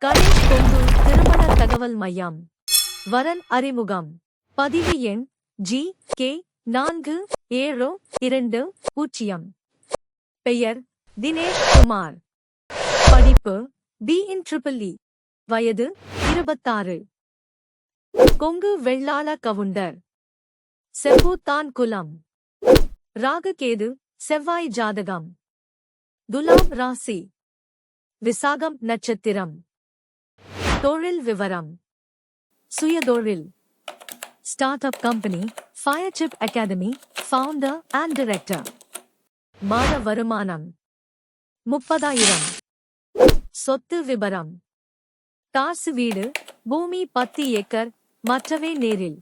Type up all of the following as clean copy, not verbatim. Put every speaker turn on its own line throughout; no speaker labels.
கணேஷ் கொங்கு திருமண தகவல் மையம். வரன் அறிமுகம். பதிவு எண் GK4720. பெயர் தினேஷ் குமார். படிப்பு BINEEE. வயது 26. கொங்கு வெள்ளாள கவுண்டர். செம்பூத்தான் குலம். ராகுகேது செவ்வாய் ஜாதகம். துலாம் ராசி. விசாகம் நட்சத்திரம். தொழில் விவரம். சுயதொழில். ஸ்டார்ட் அப் கம்பெனி ஃபயர்சிப் அகாடமி ஃபவுண்டர் அண்ட் டைரக்டர். மாத வருமானம் 30,000. சொத்து விபரம். காசு வீடு பூமி 10 ஏக்கர், மற்றவை நேரில்.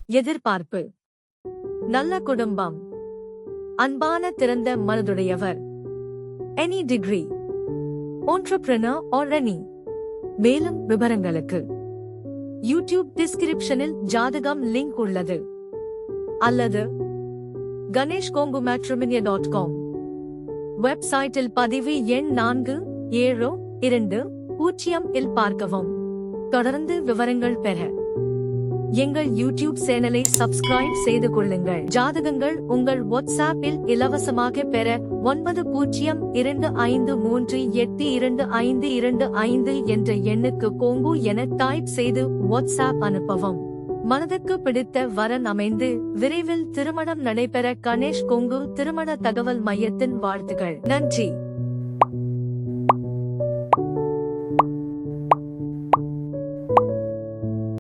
எதிர்பார்ப்பு. நல்ல குடும்பம். அன்பான திறந்த மனதுடையவர். Any degree. entrepreneur or any. மேலும் விவரங்களுக்கு யூடியூப் டிஸ்கிரிப்ஷனில் ஜாதகம் லிங்க் உள்ளது, அல்லது ganeshkongumatrimony.com வெப்சைட்டில் பதிவு எண் 4720 இல் பார்க்கவும். தொடர்ந்து விவரங்கள் பெற எங்கள் யூடியூப் சேனலை சப்ஸ்கிரைப் செய்து கொள்ளுங்கள். ஜாதகங்கள் உங்கள் வாட்ஸ்ஆப்பில் இலவசமாக பெற 9025382225 என்ற எண்ணுக்கு கொங்கு என டைப் செய்து வாட்ஸ்ஆப் அனுப்பவும். மனதுக்கு பிடித்த வரன் அமைந்து விரைவில் திருமணம் நடைபெற கணேஷ் கொங்கு திருமண தகவல் மையத்தின் வாழ்த்துகள். நன்றி.